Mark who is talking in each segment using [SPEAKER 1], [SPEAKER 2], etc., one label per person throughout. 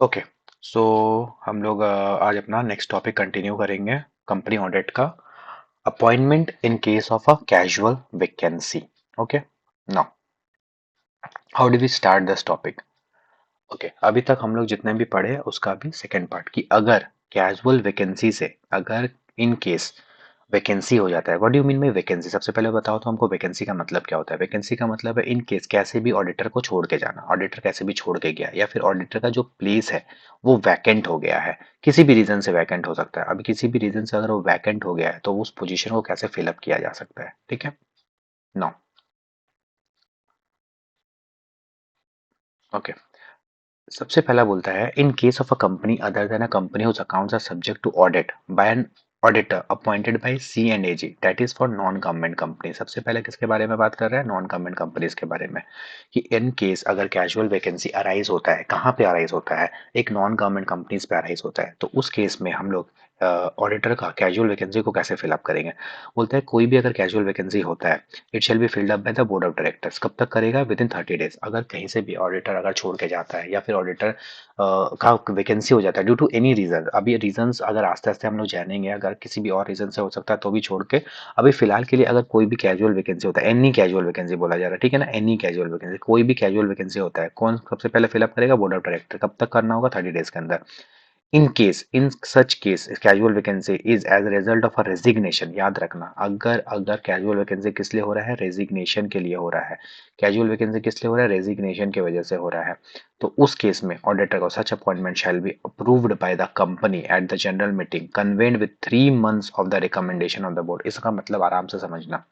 [SPEAKER 1] Okay. सो हम लोग आज अपना नेक्स्ट टॉपिक कंटिन्यू करेंगे कंपनी ऑडिट का। Appointment in case of a casual vacancy. Okay. Now how do we start this topic? Okay, अभी तक हम लोग जितने भी पढ़े उसका भी सेकेंड पार्ट कि अगर कैजुअल वैकेंसी से अगर इन केस वैकेंसी हो जाता है। What do you mean by vacancy? सबसे पहले बताओ तो हमको वैकेंसी का मतलब क्या होता है। वैकेंसी का मतलब है इन केस कैसे भी ऑडिटर को छोड़ के जाना, ऑडिटर कैसे भी छोड़ के गया या फिर ऑडिटर का जो प्लेस है वो वैकेंट हो गया है। किसी भी रीजन से वैकेंट हो सकता है। अभी किसी भी रीजन से अगर वो वैकेंट हो गया है तो उस पोजीशन को कैसे फिलअप किया जा सकता है। ठीक है। नाउ ओके, सबसे पहला बोलता है in case of a company other than a company whose accounts are subject to audit by an auditor appointed by C and A G that is for non government company. सबसे पहले किसके बारे में बात कर रहे हैं? नॉन गवर्नमेंट कंपनीज के बारे में। कि इन केस अगर कैजुअल वैकेंसी अराइज होता है, कहाँ पे अराइज होता है? एक नॉन गवर्नमेंट कंपनीज पे अराइज होता है। तो उस केस में हम लोग ऑडिटर का कैजुअल वैकेंसी को कैसे फिलअप करेंगे? बोलता है कोई भी अगर कैजुअल वैकेंसी होता है it shall be filled up by the board of directors. कब तक करेगा? With in 30 days. अगर कहीं से भी ऑडिटर अगर छोड़ के जाता है या फिर ऑडिटर का वैकेंसी हो जाता है ड्यू टू एनी रीजन। अभी रीजंस अगर आस्ते आस्ते हम लोग जानेंगे, अगर किसी भी और रीजन से हो सकता है तो भी छोड़ के अभी फिलहाल के लिए अगर कोई भी कैजुअल वैकेंसी होता है, एनी कैजुअल वैकेंसी बोला जा रहा है, ठीक है ना, एनी कैजुअल वैकेंसी, कोई भी कैजुअल वैकेंसी होता है, कौन सबसे पहले फिलअप करेगा? Board of director. कब तक करना होगा? 30 डेज के अंदर। In such case casual vacancy is as a result of a resignation. याद रखना, अगर अगर कैजुअल वैकेंसी किस लिए हो रहा है? रेजिग्नेशन के लिए हो रहा है। कैजुअल वैकेंसी किस लिए हो रहा है? रेजिग्नेशन की वजह से हो रहा है। तो उस केस में ऑडिटर को such appointment shall be approved by the company at the general meeting convened with 3 months of the recommendation of the board. इसका मतलब आराम से समझना।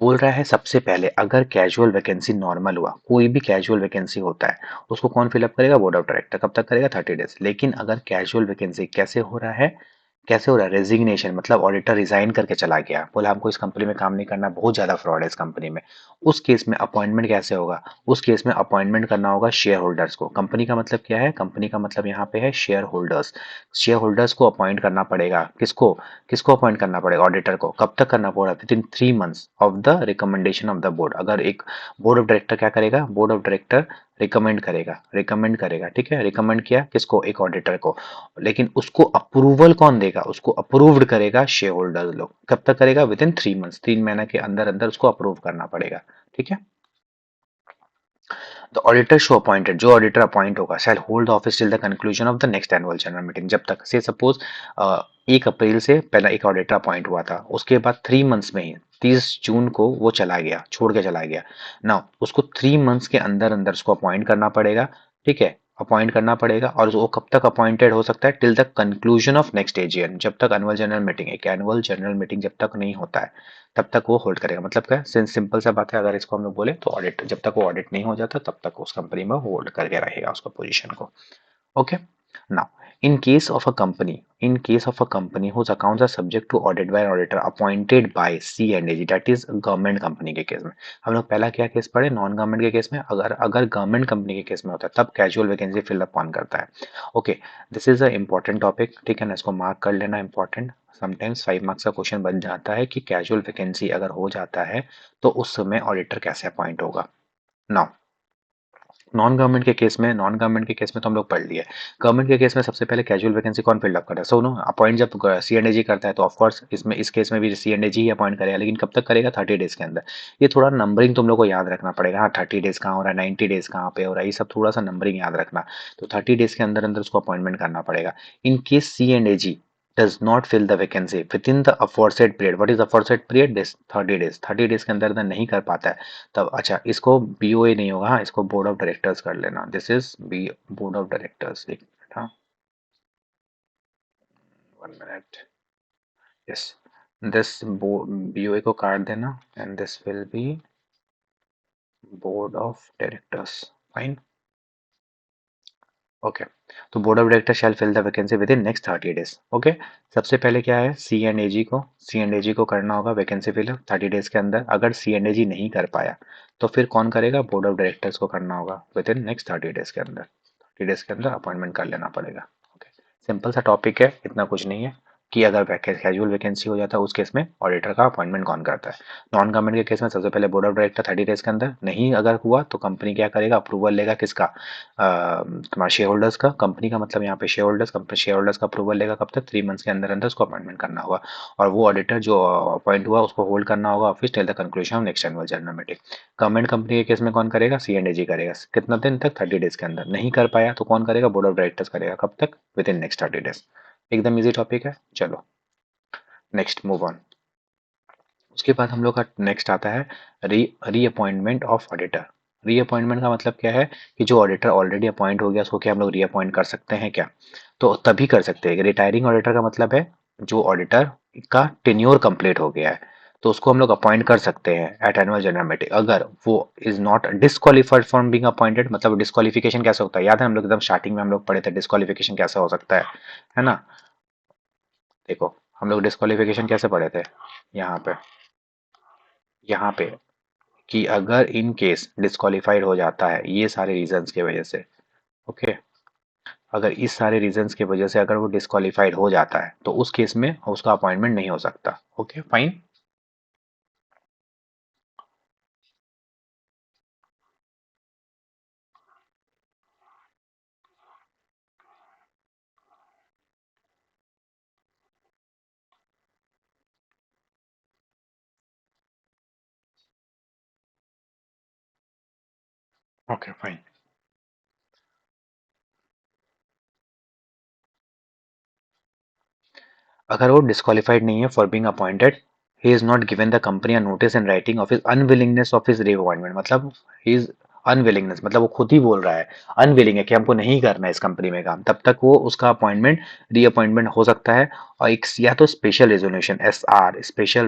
[SPEAKER 1] बोल रहा है सबसे पहले अगर कैजुअल वैकेंसी नॉर्मल हुआ, कोई भी कैजुअल वैकेंसी होता है उसको कौन फिलअप करेगा? Board of director. कब तक करेगा? 30 डेज। लेकिन अगर कैजुअल वैकेंसी कैसे हो रहा है? कैसे हो रहा है? रेजिग्नेशन, मतलब ऑडिटर रिजाइन करके चला गया, बोला हमको इस कंपनी में काम नहीं करना, बहुत ज्यादा फ्रॉड है इस कंपनी में। उस केस में अपॉइंटमेंट कैसे होगा? उस केस में अपॉइंटमेंट करना होगा शेयर होल्डर्स को। कंपनी का मतलब क्या है? कंपनी का मतलब यहाँ पे है शेयर होल्डर्स। शेयर होल्डर्स को अपॉइंट करना पड़ेगा। किसको? किसको अपॉइंट करना पड़ेगा? ऑडिटर को। कब तक करना पड़ेगा? With in 3 months of the recommendation of the board. अगर एक बोर्ड ऑफ डायरेक्टर क्या करेगा? बोर्ड ऑफ डायरेक्टर रिकमेंड करेगा, रिकमेंड करेगा, ठीक है। रिकमेंड किया किसको? एक ऑडिटर को। लेकिन उसको अप्रूवल कौन देगा? उसको अप्रूव्ड करेगा शेयर होल्डर लोग। कब तक करेगा? विद इन 3 months, 3 महीने के अंदर अंदर उसको अप्रूव करना पड़ेगा। ठीक है। द ऑडिटर शो अपॉइंटेड, जो ऑडिटर अपॉइंट होगा shall hold office till the conclusion of the next annual general meeting. जब तक से सपोज 1 अप्रैल से पहला एक ऑडिटर अपॉइंट हुआ था, उसके बाद 3 months में ही 30 जून को वो चला गया, छोड़ के चला गया ना, उसको 3 months के अंदर अंदर उसको अपॉइंट करना पड़ेगा। ठीक है, अपॉइंट करना पड़ेगा। और वो कब तक अपॉइंटेड हो सकता है? Till the conclusion of next AGM, जब तक एनुअल जनरल मीटिंग, एक एनुअल जनरल मीटिंग जब तक नहीं होता है तब तक वो होल्ड करेगा। मतलब क्या है? सिंपल सा बात है, अगर इसको हम लोग बोले तो ऑडिट, जब तक वो ऑडिट नहीं हो जाता तब तक उस कंपनी में होल्ड करके रहेगा उसका पोजीशन को। Okay. Now in case of a company, in case of a company whose accounts are subject to audit by an auditor appointed by C and AG, that is government company के case में। हम लोग पहला क्या case पढ़े? Non government के case में। अगर अगर गवर्नमेंट कंपनी के केस में होता है तब कैजुअल वैकेंसी फिलअप कौन करता है? Okay, this is a important topic, ठीक है ना, इसको मार्क कर लेना इंपॉर्टेंट। समटाइम्स 5 मार्क्स का क्वेश्चन बन जाता है कि कैजुअल वैकेंसी अगर हो जाता है तो उस समय ऑडिटर कैसे अपॉइंट होगा। नाउ नॉन गवर्नमेंट के केस में, नॉन गवर्नमेंट के केस में तो हम लोग पढ़ लिए। गवर्नमेंट के केस में सबसे पहले कैजुअल वैकेंसी कौन फिल अप करता है? सुनो, अपॉइंट जब सी एंड जी करता है तो ऑफकोर्स इसमें इस केस में भी सी एंड जी ही अपॉइंट करेगा, लेकिन कब तक करेगा? 30 डेज के अंदर। ये थोड़ा नंबरिंग तुम लोग को याद रखना पड़ेगा। हाँ, 30 डेज कहाँ हो रहा है, 90 डेज कहाँ पे हो रहा है, ये सब थोड़ा सा नंबरिंग याद रखना। तो 30 डेज के अंदर अंदर उसको अपॉइंटमेंट करना पड़ेगा। In case C and A G does not fill the vacancy within the aforesaid period. What is aforesaid period? This 30 days, 30 days के अंदर अंदर नहीं कर पाता है तब, अच्छा इसको बीओए नहीं होगा, हाँ इसको बोर्ड ऑफ डायरेक्टर्स कर लेना। This is B board of directors. एक मिनट, हाँ 1 मिनट। यस, दिस बीओए को काट देना and this will be board of directors. Fine. Okay, तो board of director shall fill the vacancy within next 30 days. Okay, सबसे पहले क्या है? सी एंड ए जी को, सी एंड ए जी को करना होगा वैकेंसी फिल 30 डेज के अंदर। अगर सी एंड ए जी नहीं कर पाया तो फिर कौन करेगा? बोर्ड ऑफ डायरेक्टर्स को करना होगा विद इन नेक्स्ट 30 डेज के अंदर। 30 डेज के अंदर अपॉइंटमेंट कर लेना पड़ेगा। ओके, सिंपल सा टॉपिक है, इतना कुछ नहीं है। कि अगर कैजुअल वैकेंसी हो जाता है उस केस में ऑडिटर का अपॉइंटमेंट कौन करता है। नॉन गवर्नमेंट के केस में सबसे पहले बोर्ड ऑफ डायरेक्टर 30 डेज के अंदर, नहीं अगर हुआ तो कंपनी क्या करेगा, अप्रूवल लेगा किसका, तुम्हारा शेयर होल्डर्स का, कंपनी का मतलब यहाँ पे share holders, company share holders का अप्रूवल लेगा कब तक, 3 मंथ्स के अंदर अंदर उसको अपॉइंटमेंट करना होगा। और वो ऑडिटर जो अपॉइंट हुआ उसको होल्ड करना होगा office till the conclusion of next annual general meeting. Government company के केस में कौन करेगा, सी&एजी करेगा, कितना दिन तक, 30 डेज के अंदर। नहीं कर पाया तो कौन करेगा, बोर्ड ऑफ डायरेक्टर्स करेगा, कब तक, विद इन नेक्स्ट 30 डेज। एकदम इजी टॉपिक है। चलो नेक्स्ट मूव ऑन। उसके बाद हम लोग का नेक्स्ट आता है रीअपॉइंटमेंट ऑफ ऑडिटर। रीअपॉइंटमेंट का मतलब क्या है कि जो ऑडिटर ऑलरेडी अपॉइंट हो गया उसको क्या हम लोग रीअपॉइंट कर सकते हैं क्या, तो तभी कर सकते हैं। रिटायरिंग ऑडिटर का मतलब है जो ऑडिटर का टेन्योर कंप्लीट हो गया है तो उसको हम लोग अपॉइंट कर सकते हैं एट एनुअल जनरल मीटिंग, अगर वो is not disqualified from being appointed. मतलब डिस्क्वालिफिकेशन कैसे होता है, याद है हम लोग एकदम स्टार्टिंग में हम लोग पढ़े थे डिस्क्वालिफिकेशन कैसा हो सकता है ना। देखो हम लोग डिस्क्वालिफिकेशन कैसे पढ़े थे, यहाँ पे यहाँ पे कि अगर इन केस डिस्क्वालीफाइड हो जाता है ये सारे रीजंस की वजह से, ओके, अगर इस सारे रीजंस की वजह से अगर वो डिस्क्वालीफाइड हो जाता है तो उस केस में उसका अपॉइंटमेंट नहीं हो सकता। Okay fine. Okay fine. अगर वो डिस्क्वालीफाइड नहीं है for being appointed, he is not given the company a notice in writing of his unwillingness of his reappointment. मतलब ही इज अनविलिंगनेस, मतलब वो खुद ही बोल रहा है अनविलिंग है कि हमको नहीं करना है इस कंपनी में काम, तब तक वो उसका अपॉइंटमेंट रीअपॉइंटमेंट हो सकता है। और एक या तो special resolution, SR special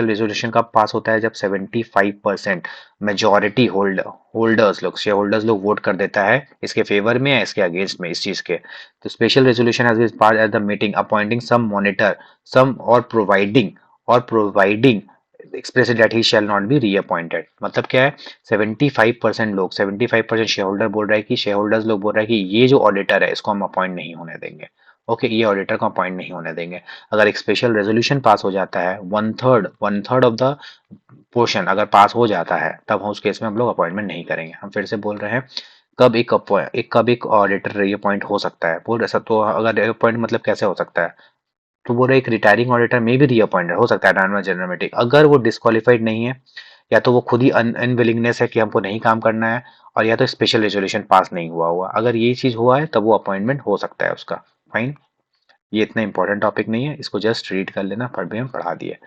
[SPEAKER 1] resolution कब पास होता है, जब 75% मेजोरिटी होल्डर्स लोग, शेयर होल्डर्स लोग वोट कर देता है इसके फेवर में या इसके अगेंस्ट में इस चीज के। तो special resolution has been pass at the meeting appointing some monitor some और providing express that he shall not be reappointed. मतलब क्या है, 75% लोग, 75% शेयर होल्डर बोल रहा है कि शेयर होल्डर्स लोग बोल रहा है कि ये जो ऑडिटर है इसको हम अपॉइंट नहीं होने देंगे। ओके ये ऑडिटर को अपॉइंट नहीं होने देंगे। अगर एक स्पेशल रेजोल्यूशन पास हो जाता है, one third of the portion अगर पास हो जाता है तब हम उस केस में हम लोग अपॉइंटमेंट नहीं करेंगे। हम फिर से बोल रहे हैं कब एक ऑडिटर रीअपॉइंट हो सकता है, बोल रहे सब तो अगर रीअपॉइंट मतलब कैसे हो सकता है, तो बोल रहे एक रिटायरिंग ऑडिटर में भी रीअपॉइंटेड हो सकता है एनुअल जनरल मीटिंग, अगर वो डिस्क्वालीफाइड नहीं है या तो वो खुद ही अनविलिंगनेस है कि हमको नहीं काम करना है, और या तो स्पेशल रेजोल्यूशन पास नहीं हुआ हुआ, अगर ये चीज हुआ है तब वो अपॉइंटमेंट हो सकता है उसका। फाइन। ये इतना इंपॉर्टेंट टॉपिक नहीं है, इसको जस्ट रीड कर लेना, पढ़ भी हम पढ़ा दिए।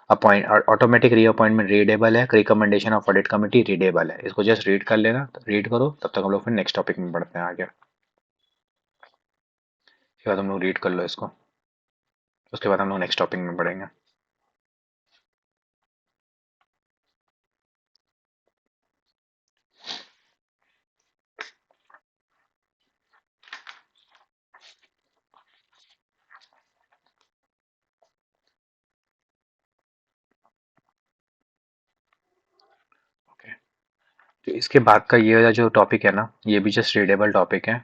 [SPEAKER 1] अपॉइंट ऑटोमेटिक रीअपॉइंटमेंट रीडेबल है, recommendation of audit committee readable है, इसको जस्ट रीड कर लेना, रीड करो तब तक हम लोग फिर नेक्स्ट टॉपिक में बढ़ते हैं आगे। उसके बाद हम लोग रीड कर लो इसको, उसके बाद हम लोग नेक्स्ट टॉपिक में बढ़ेंगे। ओके तो इसके बाद का ये वाला जो टॉपिक है ना, ये भी जस्ट रीडेबल टॉपिक है,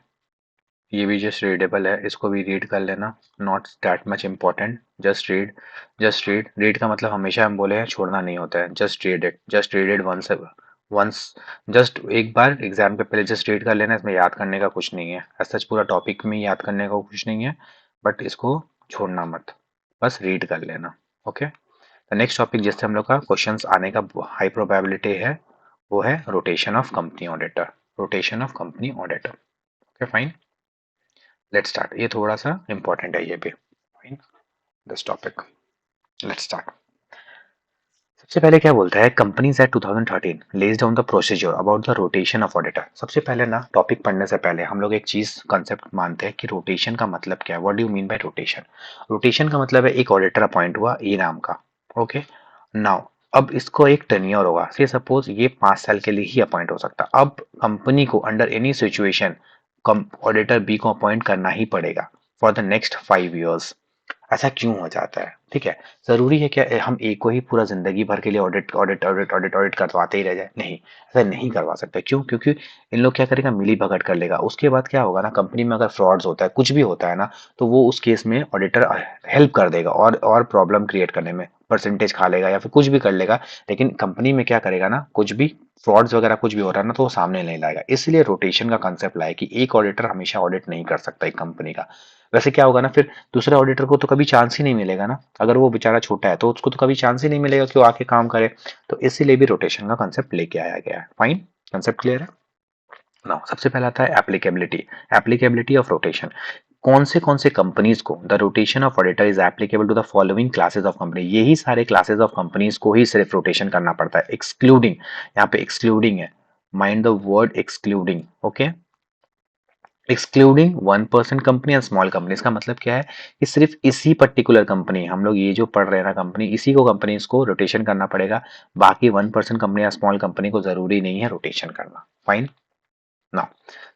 [SPEAKER 1] ये भी जस्ट रीडेबल है, इसको भी रीड कर लेना, not that much important. Just read, just read, read का मतलब हमेशा हम बोले हैं छोड़ना नहीं होता है, just read it, just read it once once, just एक बार एग्जाम के पहले जस्ट रीड कर लेना, इसमें याद करने का कुछ नहीं है, सच पूरा टॉपिक में याद करने का कुछ नहीं है, बट इसको छोड़ना मत, बस रीड कर लेना। ओके नेक्स्ट टॉपिक जिससे हम लोग का क्वेश्चंस आने का हाई प्रोबेबिलिटी है वो है rotation of company auditor, rotation of company auditor. Okay fine, let's start. ये थोड़ा सा इंपॉर्टेंट है ये भी, fine, this topic, let's start. सबसे पहले क्या बोलता है, companies act 2013 lays down the procedure about the rotation of auditor. सबसे पहले ना टॉपिक पढ़ने से पहले हम लोग एक चीज कंसेप्ट मानते हैं कि रोटेशन का मतलब क्या है, what do you mean by rotation. Rotation का मतलब है एक ऑडिटर अपॉइंट हुआ ए नाम का, ओके नाउ अब इसको एक टेन्योर होगा, से सपोज ये 5 साल के लिए ही अपॉइंट हो सकता, अब कंपनी को under any situation auditor B को अपॉइंट करना ही पड़ेगा फॉर द नेक्स्ट 5 years ऐसा क्यों हो जाता है? ठीक है, जरूरी है क्या हम एक को ही पूरा जिंदगी भर के लिए audit audit audit audit audit करवाते ही रह जाए? नहीं, ऐसा नहीं करवा सकते। क्यों? क्योंकि इन लोग क्या करेगा, मिली भगत कर लेगा। उसके बाद क्या होगा ना, कंपनी में अगर फ्रॉड्स होता है, कुछ भी होता है ना, तो वो उस केस में ऑडिटर हेल्प कर देगा और प्रॉब्लम क्रिएट करने में, परसेंटेज खा लेगा या फिर कुछ भी कर लेगा। लेकिन कंपनी में क्या करेगा ना, कुछ भी फ्रॉड्स वगैरह कुछ भी हो रहा है ना, तो वो सामने नहीं लाएगा। इसलिए रोटेशन का कंसेप्ट लाए कि एक ऑडिटर हमेशा ऑडिट नहीं कर सकता एक कंपनी का। वैसे क्या होगा ना, फिर दूसरे ऑडिटर को तो कभी चांस ही नहीं मिलेगा ना। अगर वो बेचारा छोटा है तो उसको तो कभी चांस ही नहीं मिलेगा कि वो आके काम करे। तो इसीलिए भी रोटेशन का कंसेप्ट लेके आया गया है। फाइन, कंसेप्ट क्लियर है। नाउ सबसे पहला आता है एप्लीकेबिलिटी। Applicability of rotation. कौन से कंपनीज को the rotation of auditor is applicable to the following classes of company. यही सारे क्लासेस ऑफ कंपनीज को ही सिर्फ रोटेशन करना पड़ता है, एक्सक्लूडिंग, यहाँ पे एक्सक्लूडिंग है, mind the word excluding. Okay, excluding 1% company and small company. इसका मतलब क्या है कि सिर्फ इसी पर्टिकुलर कंपनी, हम लोग ये जो पढ़ रहे हैं ना कंपनी, इसी को कंपनीज को रोटेशन करना पड़ेगा। बाकी 1% कंपनी या स्मॉल कंपनी को जरूरी नहीं है रोटेशन करना। फाइन। नाउ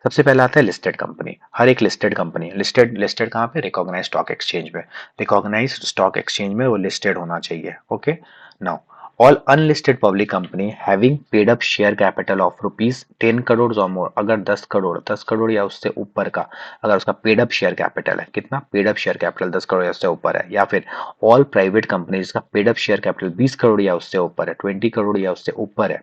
[SPEAKER 1] सबसे पहला आता है लिस्टेड कंपनी। हर एक लिस्टेड कंपनी, लिस्टेड लिस्टेड कहाँ पे, रिकॉग्नाइज स्टॉक एक्सचेंज में। रिकॉग्नाइज स्टॉक एक्सचेंज में वो लिस्टेड होना चाहिए। Okay. Now all unlisted public company having paid up share capital of ₹10 crore और मोर। अगर 10 करोड़ या उससे ऊपर का अगर उसका पेड अप शेयर कैपिटल है, कितना paid up share capital 10 crore या उससे ऊपर है, या फिर ऑल प्राइवेट कंपनी जिसका paid up share capital 20 crore या उससे ऊपर है, 20 करोड़ या उससे ऊपर है,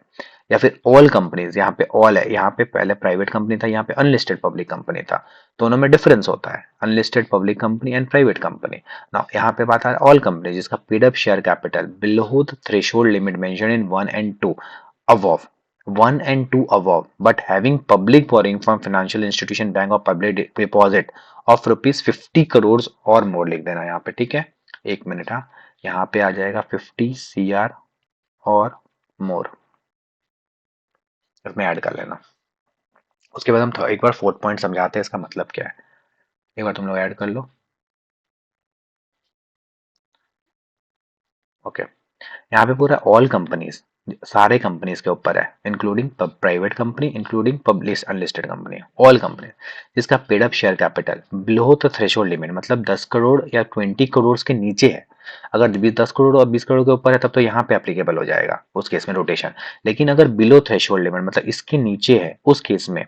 [SPEAKER 1] या फिर ऑल कंपनीज, यहाँ पे ऑल है, यहाँ पे पहले प्राइवेट कंपनी था, यहाँ पे अनलिस्टेड पब्लिक कंपनी था। दोनों में डिफरेंस होता है, unlisted public company and private company. Now यहाँ पे बात है ऑल कंपनी जिसका paid up share capital below the threshold limit mention in 1 and 2 above, 1 and 2 above, but having public borrowing from financial institution, bank or public deposit of ₹50 crores और मोर लिख देना यहाँ पे। ठीक है, एक मिनट। हाँ, यहाँ पे आ जाएगा 50 CR और मोर, इसमें ऐड कर लेना। उसके बाद हम एक बार फोर्थ पॉइंट समझाते हैं इसका मतलब क्या है। एक बार तुम लोग ऐड कर लो। ओके, यहाँ पे पूरा ऑल कंपनीज, सारे कंपनीज के ऊपर है, including private company, including publish unlisted company, all company जिसका paid up share capital below the threshold limit, मतलब 10 करोड़ या 20 करोड़ के नीचे है। अगर 10 करोड़ और 20 करोड़ के ऊपर है तब तो यहाँ पे एप्लीकेबल हो जाएगा उस केस में रोटेशन। लेकिन अगर बिलो थ्रेशोल्ड लिमिट मतलब इसके नीचे है, उस केस में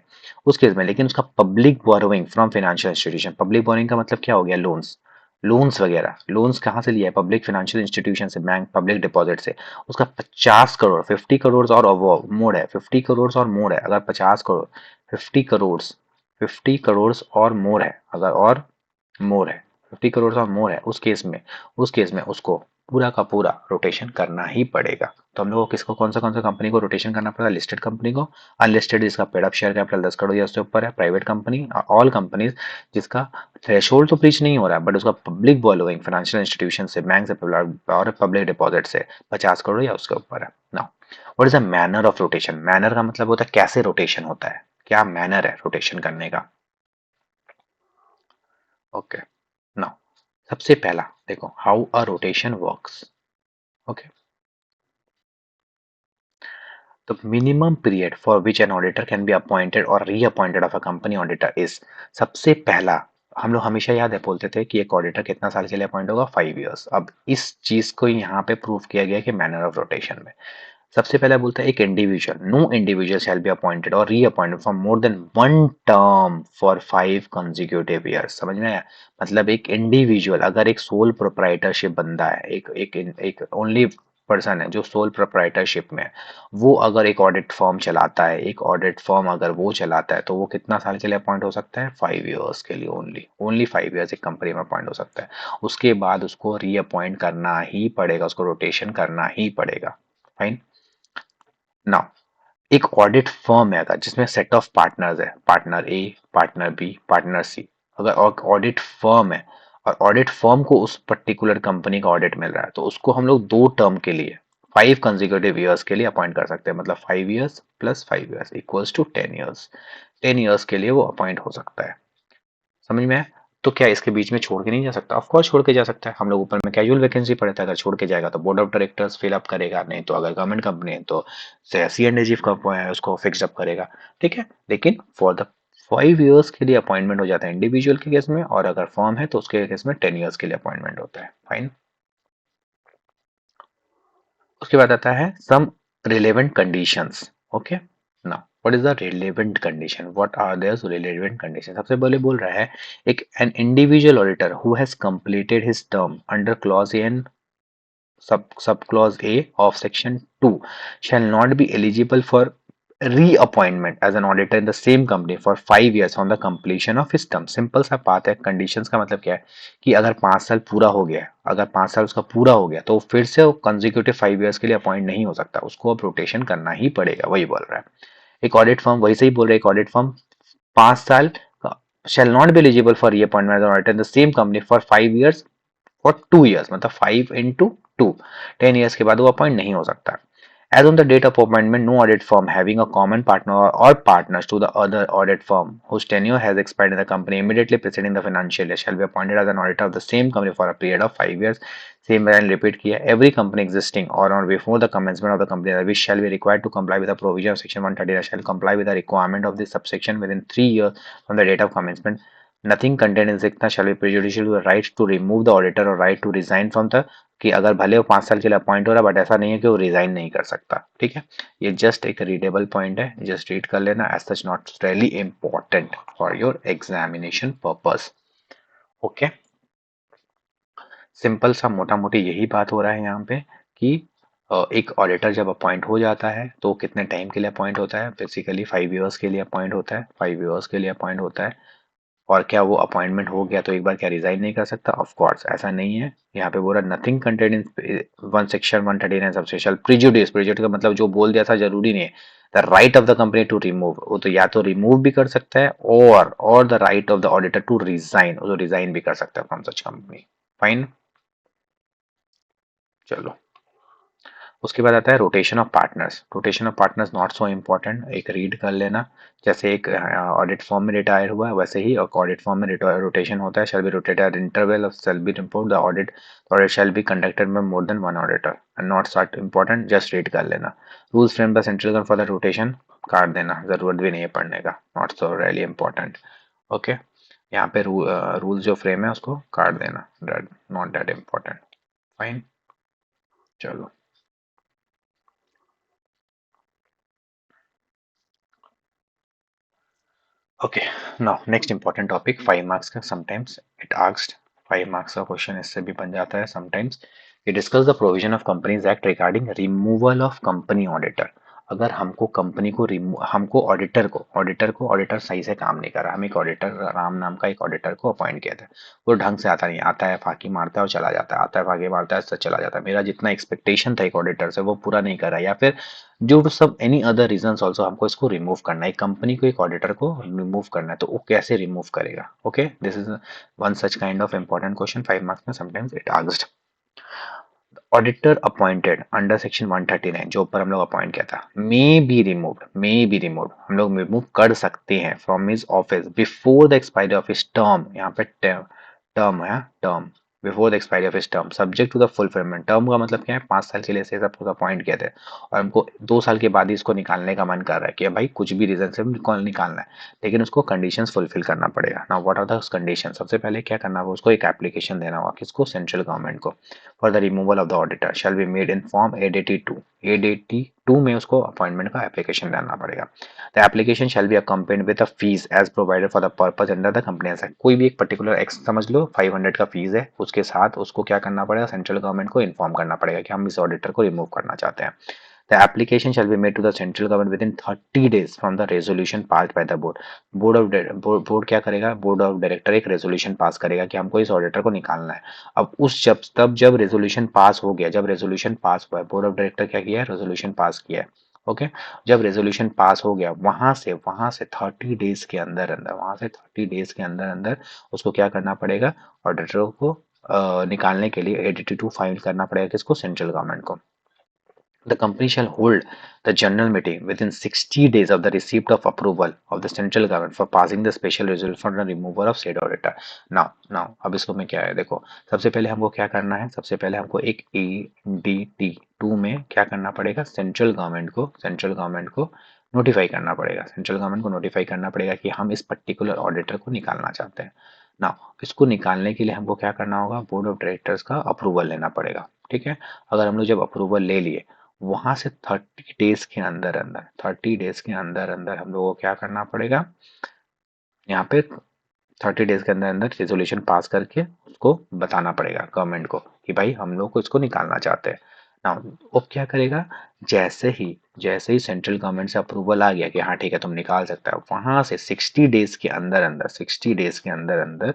[SPEAKER 1] लेकिन उसका public borrowing from financial institution, public borrowing का मतलब क्या हो गया, लोन्स, लोन्स वगैरह, लोन्स कहाँ से लिया है, पब्लिक फाइनेंशियल इंस्टीट्यूशन से, बैंक पब्लिक डिपॉजिट से। उसका 50 करोड़, 50 करोड़ और मोड़ है, 50 करोड़ और मोड़ है, अगर 50 करोड़, 50 करोड़, 50 करोड़ और मोर है, अगर और मोर है, 50 करोड़ और मोर है, उस केस में उसको पूरा का पूरा रोटेशन करना ही पड़ेगा। तो हम लोग को किसको, कौन सा कंपनी को रोटेशन करना पड़ेगा, लिस्टेड कंपनी को, अनलिस्टेड जिसका paid up share capital 10 crore या उससे ऊपर है, प्राइवेट कंपनी, ऑल कंपनीज जिसका थ्रेशोल्ड तो ब्रीच नहीं हो रहा है बट उसका पब्लिक बॉलोइंग फाइनेंशियल इंस्टीट्यूशन से, बैंक से और पब्लिक डिपॉजिट से 50 करोड़ या उसके ऊपर है। Now what is the manner of rotation. Manner का मतलब होता है कैसे रोटेशन होता है, क्या मैनर है रोटेशन करने का। ओके, नाउ सबसे पहला देखो how a rotation works. Okay, the minimum period for which an auditor can be appointed or reappointed of a company auditor is, सबसे पहला हम लोग हमेशा याद है बोलते थे कि एक ऑडिटर कितना साल के लिए अपॉइंट होगा, 5 years। अब इस चीज को यहाँ पे प्रूव किया गया कि मैनर ऑफ रोटेशन में सबसे पहले बोलता है एक individual, no individual shall be appointed और reappointed for more than one term for 5 consecutive years। समझ में आया, मतलब एक इंडिविजुअल अगर एक सोल प्रोप्राइटरशिप बंदा है, एक एक एक ओनली पर्सन है जो सोल प्रोप्राइटरशिप में है, वो अगर एक ऑडिट फर्म चलाता है, एक ऑडिट फर्म अगर वो चलाता है तो वो कितना साल के लिए अपॉइंट हो सकता है, 5 years के लिए, ओनली ओनली 5 years एक कंपनी में अपॉइंट हो सकता है। उसके बाद उसको रीअपॉइंट करना ही पड़ेगा, उसको रोटेशन करना ही पड़ेगा। फाइन। नाउ एक ऑडिट फर्म है अगर जिसमें सेट ऑफ पार्टनर्स है, पार्टनर ए, पार्टनर बी, पार्टनर सी, अगर ऑडिट फर्म है और ऑडिट फर्म को उस पर्टिकुलर कंपनी का ऑडिट मिल रहा है तो उसको हम लोग 2 टर्म के लिए 5 consecutive years के लिए अपॉइंट कर सकते हैं, मतलब 5 years plus 5 years equals to 10 years। 10 years के लिए वो अपॉइंट हो सकता है। समझ में आया? तो क्या इसके बीच में छोड़ के नहीं जा सकता? ऑफ कोर्स छोड़ के जा सकता है। हम लोग ऊपर में कैजुअल वैकेंसी पढ़े थे, अगर छोड़ के जाएगा तो board of directors fill up करेगा, नहीं तो अगर गवर्नमेंट कंपनी है तो सी एंड जी का उसको फिक्स अप करेगा। ठीक है, लेकिन फॉर द 5 ईयर्स के लिए अपॉइंटमेंट हो जाता है इंडिविजुअल के केस में, और अगर फर्म है तो उसके केस में 10 ईयर्स के लिए अपॉइंटमेंट होता है। फाइन। उसके बाद आता है some relevant conditions. Okay, now what is the relevant condition, what are there relevant condition. सबसे पहले बोल रहा है एक an individual auditor who has completed his term under clause an subclause A of section 2 shall not be eligible for reappointment as an auditor in the same company for 5 years on the completion of his term। Simple सा बात है। Conditions का मतलब क्या है कि अगर 5 साल पूरा हो गया, अगर 5 साल उसका पूरा हो गया तो फिर से वो कंजिक्यूटिव 5 ईयर्स के लिए अपॉइंट नहीं हो सकता, उसको अब रोटेशन करना ही पड़ेगा। वही बोल रहा है एक ऑडिट फर्म, वही सही बोल रहा है। एक ऑडिट फर्म 5 साल shall not be eligible for reappointment as an auditor in the same company for 5 years for 2 years, मतलब 5 into 2, 10 ईयर्स के बाद वो अपॉइंट नहीं हो सकता। As on the date of appointment, no audit firm having a common partner or partners to the other audit firm whose tenure has expired in the company immediately preceding the financial year shall be appointed as an auditor of the same company for a period of 5 years। Same line repeat किया। Every company existing or on before the commencement of the company which shall be required to comply with the provision of section 130 shall comply with the requirement of this subsection within 3 years from the date of commencement। Nothing contained in Sikta shall be prejudicial to the right to remove the auditor or right to resign from the, कि अगर भले वो 5 साल के लिए appoint हो रहा है बट ऐसा नहीं है कि वो रिजाइन नहीं कर सकता। ठीक है, ये जस्ट एक रीडेबल पॉइंट है, जस्ट रीड कर लेना। As such not really important for your examination purpose. Okay, simple सा मोटा मोटी यही बात हो रहा है यहाँ पे कि एक ऑडिटर जब अपॉइंट हो जाता है तो कितने टाइम के लिए अपॉइंट होता है, बेसिकली 5 ईयर्स के लिए अपॉइंट होता है। 5 ईयर्स के लिए अपॉइंट होता है। और क्या वो अपॉइंटमेंट हो गया तो एक बार क्या रिजाइन नहीं कर सकता? ऑफ कोर्स ऐसा नहीं है। यहाँ पे बोल रहा nothing content in one section 139 subsection prejudice. Prejudice का मतलब जो बोल दिया था जरूरी नहीं है। The right of the company to remove, वो तो या तो रिमूव भी कर सकता है और the right of the auditor to resign, वो तो रिजाइन भी कर सकता है फ्रॉम सच कंपनी। फाइन, चलो। उसके बाद आता है rotation of partners. Rotation of partners not so important, एक रीड कर लेना। जैसे एक ऑडिट फॉर्म में रिटायर हुआ है वैसे ही ऑडिट फॉर्म में रोटेशन होता है। Shall be rotated at interval of shall be report the audit shall be conducted by more than one auditor and not so important, just read कर लेना। Rules frame by central government for the rotation काट देना, जरूरत भी नहीं है पढ़ने का, not so really important. Okay, यहाँ पे रूल्स जो फ्रेम है उसको काट देना, नॉट दैट इम्पोर्टेंट। फाइन, चलो। Okay, now next important topic 5 marks का। समटाइम्स इट आस्क्ड 5 मार्क्स का क्वेश्चन इससे भी बन जाता है समटाइम्स। ये discuss the provision of companies act regarding removal of company auditor. अगर हमको कंपनी को हमको ऑडिटर को ऑडिटर सही से काम नहीं कर रहा, हम एक ऑडिटर राम नाम का एक ऑडिटर को अपॉइंट किया था, वो ढंग से आता नहीं, आता है फाकी मारता है और चला जाता है, आता है फाकी मारता है चला जाता है। मेरा जितना एक्सपेक्टेशन था एक ऑडिटर से वो पूरा नहीं कर रहा, या फिर ड्यू टू सब एनी अदर रीजंस ऑल्सो हमको इसको रिमूव करना है। एक कंपनी को एक ऑडिटर को रिमूव करना है तो वो कैसे रिमूव करेगा? Okay, this is one such kind of important question 5 marks में। Sometimes it asked auditor appointed under section 139, जो ऊपर हम लोग अपॉइंट किया था, मे बी रिमूव्ड, हम लोग रिमूव कर सकते हैं from his office before the expiry of his term. यहाँ पे टर्म है, term before the expiry of his term subject to the fulfilment. Term का मतलब क्या है? 5 साल के लिए से सब अपॉइंट किए थे और हमको 2 साल के बाद ही इसको निकालने का मन कर रहा है कि भाई कुछ भी रीजन से निकालना है, लेकिन उसको कंडीशंस फुलफिल करना पड़ेगा। Now what are the condition? सबसे पहले क्या करना होगा, उसको एक एप्लीकेशन देना होगा, किसको? सेंट्रल गवर्नमेंट को। For the removal of the auditor shall be made in form 882। 882 में उसको अपॉइंटमेंट का एप्लीकेशन डालना पड़ेगा। The application shall be accompanied with a fee as provided for the purpose under the company act. कोई भी एक particular x समझ लो 500 का फीस है, उसके साथ उसको क्या करना पड़ेगा? सेंट्रल गवर्नमेंट को इन्फॉर्म करना पड़ेगा कि हम इस ऑडिटर को रिमूव करना चाहते हैं। The application shall be made to the central government within 30 days from the resolution passed by the board। Board क्या करेगा? बोर्ड ऑफ डायरेक्टर एक रेजोल्यूशन पास करेगा कि हमको इस ऑडिटर को निकालना है। अब उस जब रेजोल्यूशन पास हो गया, जब रेजोल्यूशन पास हुआ है, बोर्ड ऑफ डायरेक्टर क्या किया है? रेजोल्यूशन पास किया है। ओके, जब रेजोल्यूशन पास हो गया वहां से 30 डेज के अंदर अंदर, वहां से 30 डेज के अंदर अंदर उसको क्या करना पड़ेगा? ऑडिटर को निकालने के लिए 82 फाइल करना पड़ेगा, किसको? सेंट्रल गवर्नमेंट को। The company shall hold the general meeting within 60 days of the receipt of approval of the central government for passing the special resolution for the removal of said auditor। Now अब इसको में क्या है देखो, सबसे पहले हमको क्या करना है? सबसे पहले हमको एक ADT 2 में क्या करना पड़ेगा? सेंट्रल गवर्नमेंट को नोटिफाई करना पड़ेगा, सेंट्रल गवर्नमेंट को नोटिफाई करना पड़ेगा कि हम इस पर्टिकुलर ऑडिटर को निकालना चाहते हैं ना। इसको निकालने के लिए हमको क्या करना होगा, बोर्ड ऑफ डायरेक्टर्स का अप्रूवल लेना पड़ेगा। ठीक है, अगर हम लोग जब अप्रूवल ले लिए, वहां से 30 डेज के अंदर अंदर 30 डेज के अंदर अंदर हम लोगों को क्या करना पड़ेगा, यहाँ पे 30 डेज के अंदर अंदर रेजोल्यूशन पास करके उसको बताना पड़ेगा गवर्नमेंट को कि भाई हम लोग को इसको निकालना चाहते हैं ना। वो क्या करेगा, जैसे ही सेंट्रल गवर्नमेंट से अप्रूवल आ गया कि हाँ ठीक है तुम निकाल सकते हो, वहां से 60 डेज के अंदर अंदर 60 डेज के अंदर अंदर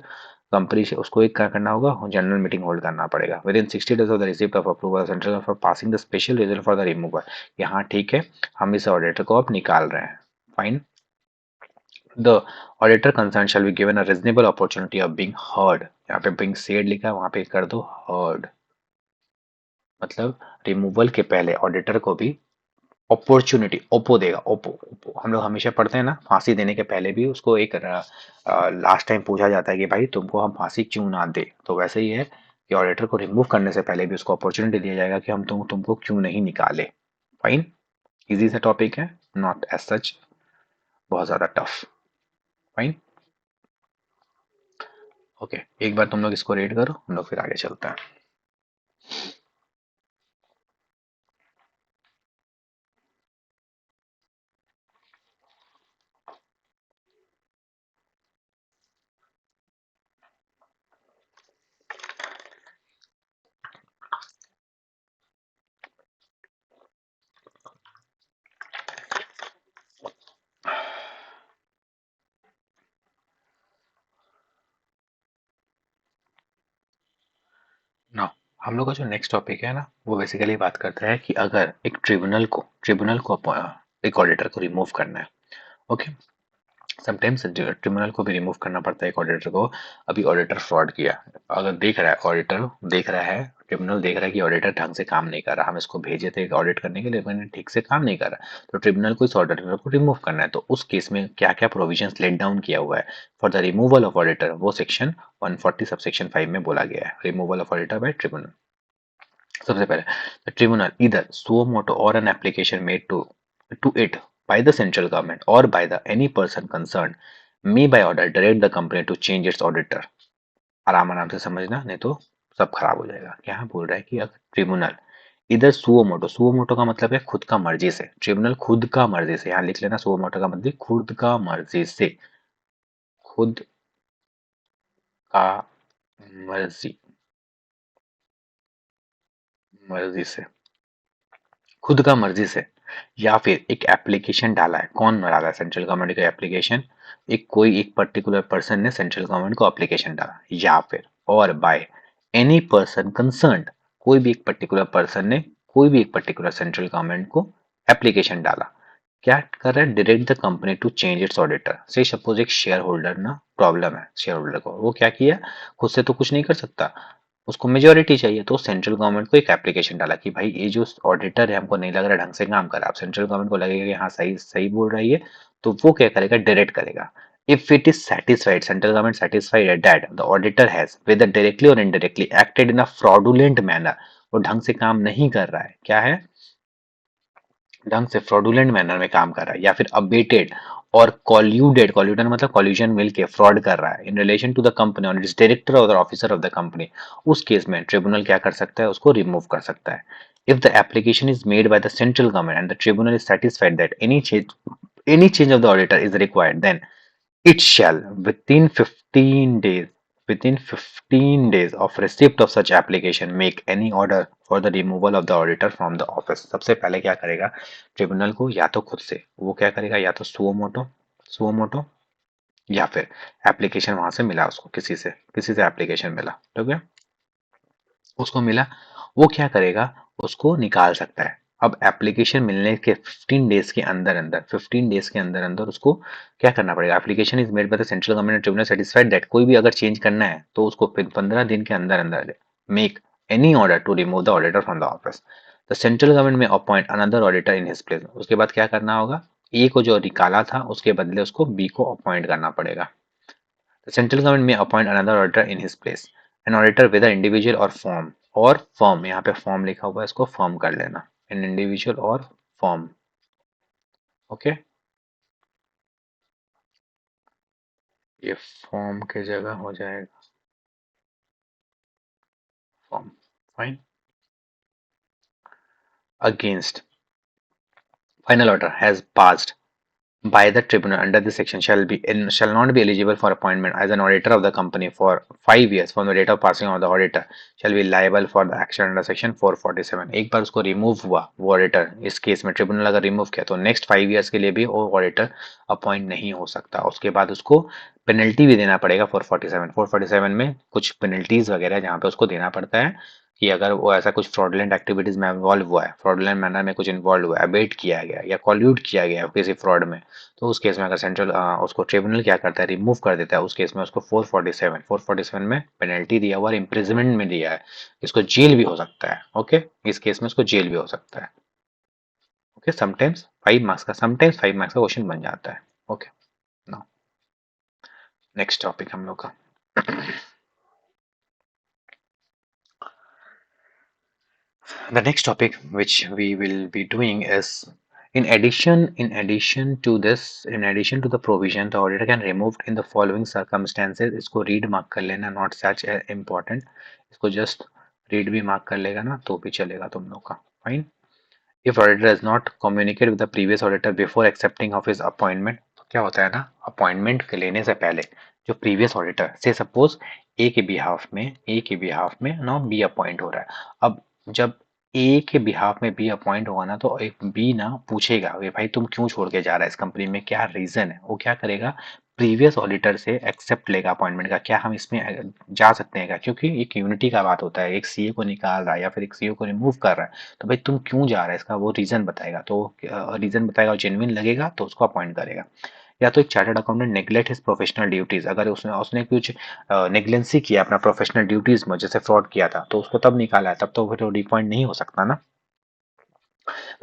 [SPEAKER 1] कंपनी से उसको एक क्या करना होगा, जनरल मीटिंग होल्ड करना पड़ेगा with in 60 days of the receipt of approval central for passing the special result for the removal. यहाँ ठीक है, हम इस ऑडिटर को अब निकाल रहे हैं। Fine, the auditor concerned shall be given a reasonable opportunity of being heard। यहाँ पे being said लिखा है, वहां पे कर दो heard, मतलब रिमूवल के पहले ऑडिटर को भी अपॉर्चुनिटी, ओपो देगा। ओपो हम लोग हमेशा पढ़ते हैं ना, फांसी देने के पहले भी उसको एक लास्ट टाइम पूछा जाता है कि भाई तुमको हम फांसी क्यों ना दे, तो वैसे ही है कि ऑडिटर को रिमूव करने से पहले भी उसको अपॉर्चुनिटी दिया जाएगा कि हम तुमको क्यों नहीं निकाले। फाइन, इजी सा टॉपिक है, नॉट एज सच बहुत ज्यादा टफ। फाइन, ओके, एक बार तुम लोग इसको रेड करो, हम लोग फिर आगे चलते हैं। ना, हम लोग का जो नेक्स्ट टॉपिक है ना, वो बेसिकली बात करता है कि अगर एक ट्रिब्यूनल को एक ऑडिटर को रिमूव करना है। ओके, समटाइम्स ट्रिब्यूनल को भी रिमूव करना पड़ता है एक ऑडिटर को। अभी ऑडिटर फ्रॉड किया, अगर देख रहा है ऑडिटर, देख रहा है ट्रिब्यूनल, देख रहा है कि ऑडिटर ढंग से काम नहीं कर रहा, हम इसको भेजे थे ऑडिट करने के लिए लेकिन ठीक से काम नहीं कर रहा, तो ट्रिब्यूनल को इस ऑडिटर को रिमूव करना है। तो उस केस में क्या क्या प्रोविजंस लेट डाउन किया हुआ है for the removal of auditor, वो सेक्शन 140 सबसेक्शन 5 में बोला गया है, removal of auditor bye tribunal. सबसे पहले, the tribunal either suo motu or an application made to it by the central government or by the any person concerned may by order direct the company to change its auditor। आराम आराम से समझना, नहीं तो सब खराब हो जाएगा। क्या बोल रहा है कि अगर ट्रिब्यूनल इधर सुओ मोटो का मतलब है खुद का मर्जी से, ट्रिब्यूनल खुद का मर्जी से, यहाँ लिख लेना सुओ मोटो का मतलब खुद का मर्जी से, खुद का मर्जी, मर्जी से, खुद का मर्जी से, या फिर एक एप्लीकेशन डाला है, कौन डाला है, सेंट्रल गवर्नमेंट का एप्लीकेशन, एक कोई एक पर्टिकुलर पर्सन ने सेंट्रल गवर्नमेंट को एप्लीकेशन डाला, या फिर और बाय एनी पर्सन कंसर्न्ड, कोई भी एक पर्टिकुलर पर्सन ने कोई भी एक पर्टिकुलर सेंट्रल गवर्नमेंट को एप्लीकेशन डाला, क्या कर रहा है, direct the company to change its auditor. से सपोज एक शेयर होल्डर ना, प्रॉब्लम है शेयर होल्डर को, वो क्या किया, खुद से तो कुछ नहीं कर सकता, उसको मेजोरिटी चाहिए, तो सेंट्रल गवर्नमेंट को एक एप्लीकेशन डाला कि भाई ये जो ऑडिटर है हमको नहीं लग रहा ढंग से काम कर रहा, आप सेंट्रल गवर्नमेंट को लगेगा कि हाँ सही सही बोल रहा है ये, तो वो क्या करेगा, डायरेक्ट करेगा। If it is satisfied, central government satisfied that the auditor has whether directly और indirectly acted in a fraudulent manner, वो ढंग से काम नहीं कर रहा है, क्या है, ढंग से फ्रॉडुलेंट मैनर में काम कर रहा है, या फिर अबेटेड और कॉल्यूडेड मतलब कॉल्यूजन मिलके फ्रॉड कर रहा है in relation to the company और इट्स डायरेक्टर और ऑफिसर ऑफ द कंपनी, उस केस में ट्रिब्यूनल क्या कर सकता है, उसको रिमूव कर सकता है। If the application is made by the central government and the tribunal is satisfied that any change of the auditor is required, then it shall within 15 days of receipt of such application make any order for the removal of the auditor from the office। सबसे पहले क्या करेगा tribunal को, या तो खुद से वो क्या करेगा, या तो सुओ मोटो, या फिर एप्लीकेशन वहां से मिला उसको, किसी से एप्लीकेशन मिला, ठीक है, उसको मिला, वो क्या करेगा, उसको निकाल सकता है। अब एप्लीकेशन मिलने के 15 डेज के अंदर अंदर उसको क्या करना पड़ेगा, application is made by the central government tribunal satisfied that, कोई भी अगर चेंज करना है तो उसको 15 दिन के अंदर अंदर make any order to remove the auditor from the office. The central government may appoint another auditor in his place. उसके बाद क्या करना होगा, ए को जो निकाला था उसके बदले उसको बी को अपॉइंट करना पड़ेगा। The central government may appoint another auditor in his place। An auditor whether individual or firm, और firm, यहाँ पे firm लिखा हुआ है, इसको firm कर लेना, an individual और firm। ओके, ये फॉर्म की जगह हो जाएगा form. Fine. Against final order has passed by the tribunal under this section shall not be eligible for appointment as an auditor of the company for 5 years from the date of passing of the auditor shall be liable for the action under section 447। एक बार उसको remove हुआ वो auditor, इस case में tribunal अगर remove किया तो next 5 years के लिए भी वो ऑडिटर अपॉइंट नहीं हो सकता। उसके बाद उसको पेनल्टी भी देना पड़ेगा 447 में कुछ पेनल्टीज वगैरह जहाँ पे उसको देना पड़ता है कि अगर वो ऐसा कुछ फ्रॉडलेंट एक्टिविटीज में इन्वॉल्व हुआ है, फ्रॉडलेंट मैनर में कुछ इन्वॉल्व हुआ है, अबेट किया गया या कॉल्यूट किया गया किसी फ्रॉड में, तो उस केस में अगर सेंट्रल उसको ट्रिब्यूनल क्या करता है, रिमूव कर देता है, उस केस में उसको 447 में पेनल्टी दिया हुआ और इम्प्रिजमेंट में दिया है, इसको जेल भी हो सकता है। ओके, इस केस में उसको जेल भी हो सकता है। ओके, समटाइम्स 5 मार्क्स का क्वेश्चन बन जाता है। ओके, नाउ नेक्स्ट टॉपिक हम लोग का the next topic which we will be doing is in addition to the provision the auditor can remove in the following circumstances। इसको read mark कर लेना, not such important, इसको just read भी mark कर लेगा ना तो भी चलेगा तुम लोग का। Fine. if auditor does not communicate with the previous auditor before accepting of his appointment, तो क्या होता है ना, अपॉइंटमेंट के लेने से पहले जो प्रीवियस ऑडिटर से सपोज ए के बिहाफ में ना बी अपॉइंट हो रहा है। अब जब ए के बिहाफ में बी अपॉइंट होगा ना तो एक बी ना पूछेगा कि भाई तुम क्यों छोड़ के जा रहा है इस कंपनी में, क्या रीजन है। वो क्या करेगा, प्रीवियस ऑडिटर से एक्सेप्ट लेगा अपॉइंटमेंट का, क्या हम इसमें जा सकते हैं क्या, क्योंकि एक यूनिटी का बात होता है, एक सीए को निकाल रहा है या फिर एक सीए को रिमूव कर रहा है, तो भाई तुम क्यों जा रहा है इसका वो रीजन बताएगा, तो रीजन बताएगा और जेन्युइन लगेगा तो उसको अपॉइंट करेगा। या तो एक chartered accountant neglect his professional duties, अगर उसने उसने कुछ नेग्लेंसी किया अपना प्रोफेशनल ड्यूटीज में, जैसे फ्रॉड किया था तो उसको तब निकाला है, तब तो फिर रिपॉइंट नहीं हो सकता ना।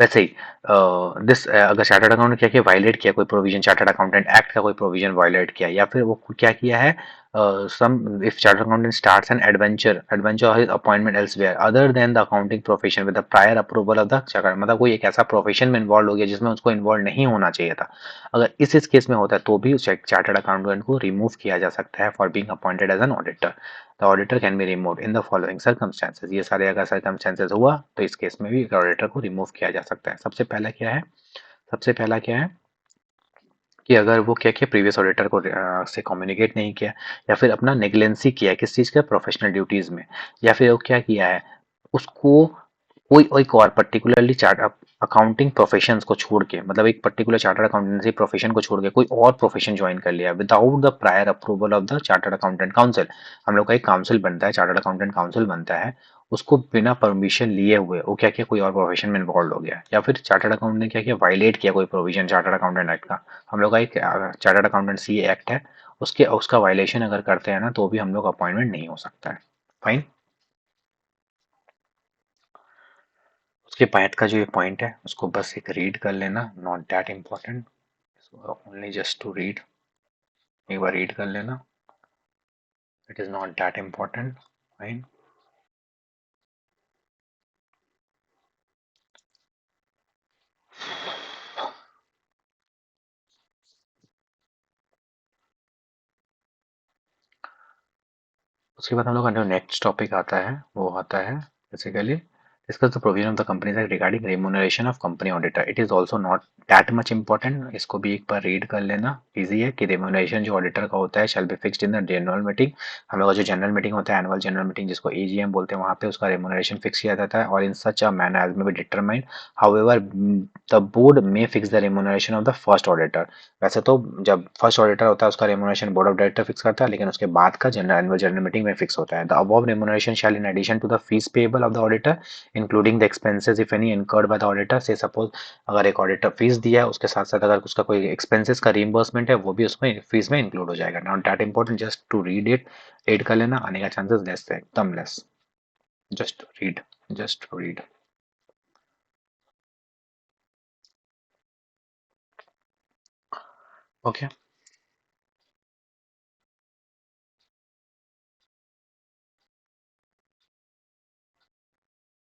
[SPEAKER 1] वैसे ही अगर चार्टर्ड अकाउंटेंट क्या किया, वायलेट किया कोई प्रोविजन, चार्टर्ड अकाउंटेंट एक्ट का कोई प्रोविजन वायलेट किया, या फिर वो क्या किया है, some if chartered accountant starts an adventure his appointment elsewhere other than the accounting profession with the prior approval of the chartered, मतलब कोई एक ऐसा प्रोफेशन में इन्वॉल्व हो गया जिसमें उसको इन्वॉल्व नहीं होना चाहिए था, अगर इस केस में होता है तो भी उस चार्टर्ड अकाउंटेंट को रिमूव किया जा सकता है for being appointed as an auditor. The auditor can be removed in the following circumstances, ये सारे अगर सर्कमस्टेंसेस हुआ तो इस केस में भी ऑडिटर को रिमूव किया जा सकता है। सबसे पहला क्या है कि अगर वो क्या किया, प्रीवियस ऑडिटर को से कम्युनिकेट नहीं किया, या फिर अपना नेग्लेंसी किया किस चीज़ का, प्रोफेशनल ड्यूटीज में, या फिर वो क्या किया है, उसको कोई एक और पर्टिकुलरली चार्ट अकाउंटिंग प्रोफेशंस को छोड़ के, मतलब एक पर्टिकुलर चार्टर्ड अकाउंटेंसी प्रोफेशन को छोड़ के कोई और प्रोफेशन ज्वाइन कर लिया without the prior approval of the chartered accountant council. हम लोग का एक काउंसिल बनता है, चार्टर्ड अकाउंटेंट काउंसिल बनता है, उसको बिना परमिशन लिए हुए वो क्या किया, कोई और प्रोफेशन में इन्वॉल्व हो गया, या फिर चार्टर्ड अकाउंटेंट ने क्या किया, वायलेट किया कोई प्रोविजन चार्टर्ड अकाउंटेंट एक्ट का। हम लोग का एक चार्टर्ड अकाउंटेंसी एक्ट है, उसके उसका वायलेशन अगर करते हैं ना तो भी हम लोग अपॉइंटमेंट नहीं हो सकता है। फाइन। उसके बाद का जो ये पॉइंट है उसको बस एक रीड कर लेना, not that important, only just to read, एक बार रीड कर लेना, it is not that important. Fine. उसके बाद हम लोग का जो नेक्स्ट टॉपिक आता है वो आता है basically discuss the provision of the company act regarding remuneration of company auditor, it is also not that much important, इसको भी एक बार रीड कर लेना, इजी है कि रेम्यूनरेशन जो ऑडिटर का होता है shall be fixed in the general meeting. हम लोग का जो जनरल मीटिंग होता है, एनुअल जनरल मीटिंग जिसको एजीएम बोलते हैं, वहाँ पे उसका रेम्यूनरेशन फिक्स किया जाता है और in such a manner as may be determined, however the board may fix the remuneration of the first auditor. वैसे तो जब फर्स्ट ऑडिटर होता है उसका remuneration board of director fix करता है, लेकिन उसके बाद का जनरल एनुअल जनरल मीटिंग में फिक्स होता है। The above remuneration shall in addition to the fee payable of the auditor including the expenses if any incurred by the auditor, से सपोज अगर एक ऑडिटर फीस दिया है उसके साथ साथ अगर उसका कोई एक्सपेंसेस का रीइंबर्समेंट है वो भी उसमें फीस में इंक्लूड हो जाएगा। Not that important, just to read it, read कर लेना, आने का चांसेस लेस है, एकदम less, just read, just read. Okay,